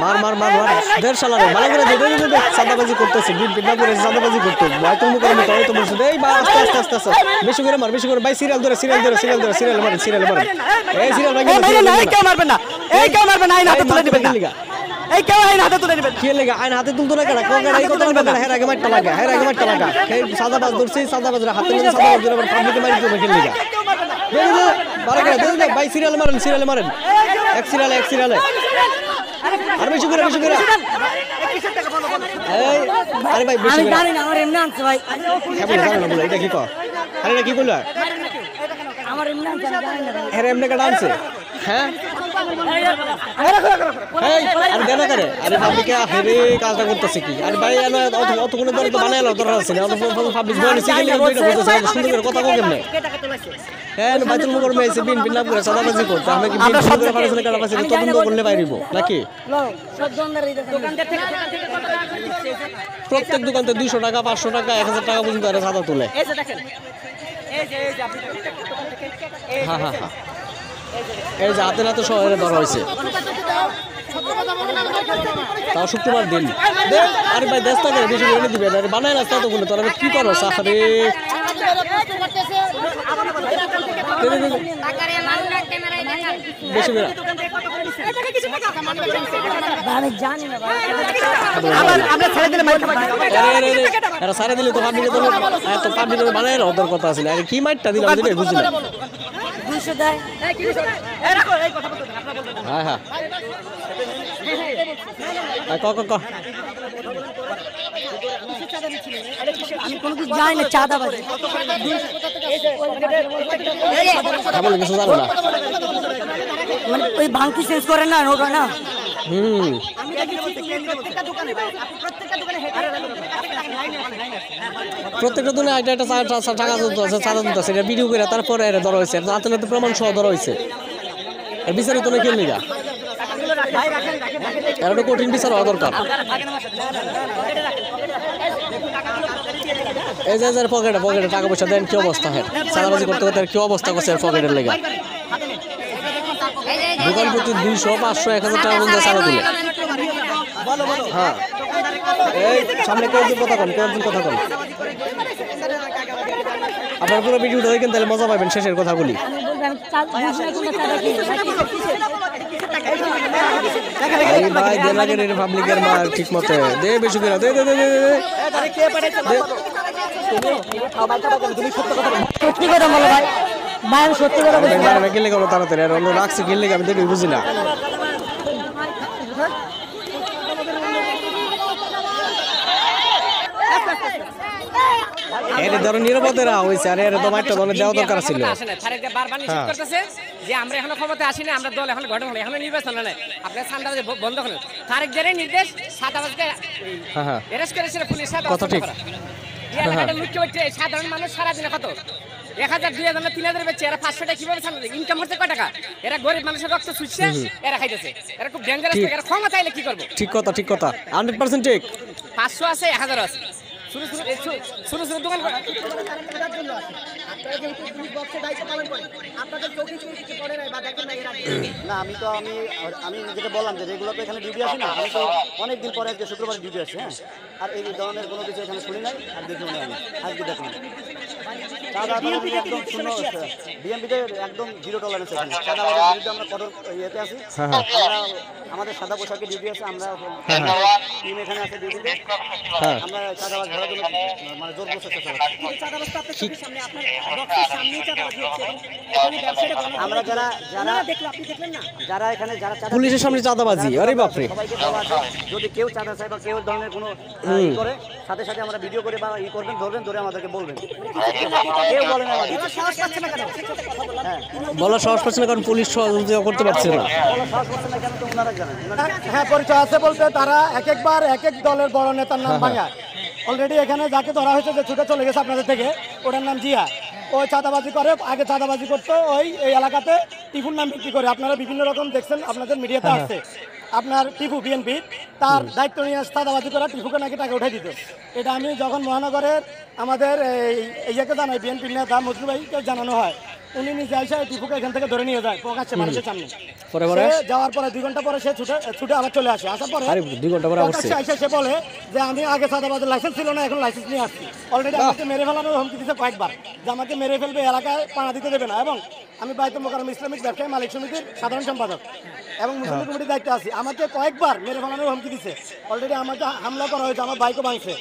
মার মার মার মার দেড় সালারে ভালো করে দে সাদাবাজি করতেছে বিনা করে সাদাবাজি করতে ভাই তুমি করে মতো তো বলছো এই বা আস্তে আস্তে আস্তে আস্তে বেশি করে মার বেশি করে ভাই সিরিয়াল ধরে মার এই সিরিয়াল ভাই এই কেউ মারবেন না আইন হাতে তুলে দিবেন না এই কেউ আইন হাতে তুলে দিবেন কি লাগা আইন হাতে তুলতো না কেডা কোন এই কথা বলবে না হের আগে মারটা লাগা এই সাদাবাজ ধরছি সাদাবাজরা হাতে নিয়ে সাদাবাজ ধরে পাবলিকে মারি দিবে কি লাগা দে বারে করে দে ভাই সিরিয়াল মারেন এক সিরিয়ালে আর বেশি করে এই আরে ভাই বেশি করে জানি না আমার এমনি আনছে ভাই হ্যাঁ বলে এটা কি কো আরে এটা কি কইলা আমার এমনি আনছে জানি না আরে এমনি কাটা আনছে হ্যাঁ এই আর দেনা করে আরে পাবলিকে হেরে কাজটা করতেছে কি আরে ভাই এলো অত কোন দর তো বানাইলো দরকার আছে না অত পাবলিক বলে সিগেল দুইটা বলতেছে সুন্দর করে কথা কও কেমনে হ্যাঁ বাইতুল মুকররম এসে বিন বিন নাম করে সাদাবাজি করতে আমরা কি বিন সুন্দর করে পারছ না কাটা পারছ তদন্ত করলে বাইরিব নাকি সব দোকানদার থেকে প্রত্যেক দোকানতে 200 টাকা 500 টাকা 1000 টাকা পর্যন্ত এর সাদা তুলে এই যে দেখেন এই যে আপনি প্রত্যেকটা দোকান থেকে হ্যাঁ এই যে হাতে নাতে শহরে ধরা হয়েছে তাও শুক্রবার দিন আরে ভাই দেশ থেকে বেশি এনে দিবে আরে বানায় রাস্তা তো বলে তোরা কি করো সাফারে বেশি করে আমি জানি না ভাই আমরা ছেড়ে দিলে মাইর খাবেন আরে সারা দিলে তো পাবলিকে তো এত পাবলিকে বানায় ওদের কথা আছে আরে কি মাইরটা দিলাম যেটা বুঝি না 200 দেয় এই রাখো এই কথা বলতে আপনারা বলতে হ্যাঁ ক আমি কোনো কিছু জানি না চাঁদাবাজি বলে কিছু জানো না মানে ওই ভাঙতি চেঞ্জ করেন না ওটা না প্রত্যেকটা দিনে একটা টাকা তুলতে আছে ভিডিও করে তারপরে ধরা হয়েছে হাতে নাতে প্রমাণ সহ ধরা হয়েছে এর বিচারে তো খেল নিগা এর একটা কঠিন বিচার হওয়া দরকার এই যে পকেটে টাকা পয়সা দেন কি অবস্থা হয় সাদাবাজি করতে কি অবস্থা করছে পকেটের লেগে দোকান প্রতি 200 500 1000 টাকা পর্যন্ত সাদা তুলে হ্যাঁ এই সামনে কেউ কথা কন আপনার পুরো ভিডিওটা দেখেন তাহলে মজা পাবেন শেষের কথাগুলি এই ভাই দেনাগের পাবলিকের মার ঠিক মতো দে বেশি করে দে সত্যি কথা বলো ভাই ভাই আমি সত্যি কথা বলছি গেলে কোনো তাড়াতাড়ি আর অন্য রাখছি গেলে আমি দেখি বুঝি না এর ধরো নিরাপত্তা হয়েছে আর এর তোমার একটা দলে দেওয়া দরকার ছিল বারবার নিষেধ করতেছে যে আমরা এখনো ক্ষমতা আসি না আমরা দল এখন গঠন হলো এখন নির্বাচন হলে আপনার সান্দাবাজি বন্ধ করেন তারেক জেরে নির্দেশ সাদাবাজকে অ্যারেস্ট করেছিল পুলিশ কথা ঠিক সাধারণ মানুষ সারাদিনে কত 1000 2000 3000 বেচে এরা 500 টাকা কিভাবে সামনে ইনকাম করতে কয় টাকা এরা গরিব মানুষের রক্ত চুষছে এরা খাইতেছে এরা খুব ডেঞ্জারাস এরা ক্ষমতা আইলে কি করবে ঠিক কথা 100% ঠিক 500 আছে 1000 আছে শুরু দোকান না আমি যেটা বললাম যে রেগুলার তো এখানে ডিউটি আসি না আমি তো অনেকদিন পরে আজকে শুক্রবার ডিউটি আসি হ্যাঁ আর এই ধরনের কোনো কিছু এখানে শুনি নাই আর দেখিও না আমি আজকে দেখলাম একদম শূন্য বিএমপিতে একদম 0 টলারেন্স এখানে চাঁদাবাজের বিরুদ্ধে আমরা কঠোর ইয়েতে আছি আমরা আমাদের সাদা পোশাকে ডিউটি আছে আমরা টিম এখানে আছে ডিউটিতে আমরা চাঁদাবাজ ধরার জন্য মানে জোর প্রচেষ্টা চালাচ্ছি আমরা যারা এখানে যারা পুলিশের সামনে চাঁদাবাজি আরে বাপরে যদি কেউ চাঁদা চায় বা কেউ ধরনের কোনো করে সাথে সাথে আমরা ভিডিও করে বা করবেন ধরবেন ধরে আমাদেরকে বলবেন কেউ বলে না বলার সাহস পাচ্ছে না কারণ পুলিশ সহযোগিতা করতে পারছে না হ্যাঁ পরিচয় আছে বলতে তারা একবার এক এক দলের বড় নেতার নাম ভাঙায় অলরেডি এখানে যাকে ধরা হয়েছে যে ছুটে চলে গেছে আপনাদের থেকে ওটার নাম জিয়া ওই চাঁদাবাজি করে আগে চাঁদাবাজি করতো এই এলাকাতে টিফুর নাম বিক্রি করে আপনারা বিভিন্ন রকম দেখছেন আপনাদের মিডিয়াতে আসছে আপনার টিফু বিএনপি তার দায়িত্ব নিয়ে চাঁদাবাজি করা টিফুকে নাকি টাকা উঠাই দিত এটা আমি যখন মহানগরের আমাদের ইয়েকে জানাই বিএনপির নেতা মজরু ভাইকে জানানো হয় উনি নিজে এসে টিপুকে এখান থেকে ধরে নিয়ে যায় প্রকাশ্যে মানুষের সামনে। পরে পরে সে যাওয়ার পরে 2 ঘন্টা পরে সে ছুটে আবার চলে আসে। আসার পরে আরে 2 ঘন্টা পরে আসছে প্রকাশ্যে এসে সে বলে যে আমি আগে চাঁদাবাজের লাইসেন্স ছিল না, এখন লাইসেন্স নিয়ে আসছি। অলরেডি আমাকে মেরে ফেলানোর হুমকি দিচ্ছে কয়েকবার, যে আমাকে মেরে ফেলবে, এলাকায় পাড়া দিতে দেবে না। এবং আমি বাইতুল মোকাররম ইসলামিক ব্যবসায়ী মালিক সমিতির সাধারণ সম্পাদক এবং মুসলিম কমিটির দায়িত্বে আছি। আমাকে কয়েকবার মেরে ফেলানোর হুমকি দিচ্ছে। অলরেডি আমাকে হামলা করা হয়েছে, আমার বাইকও ভাঙছে।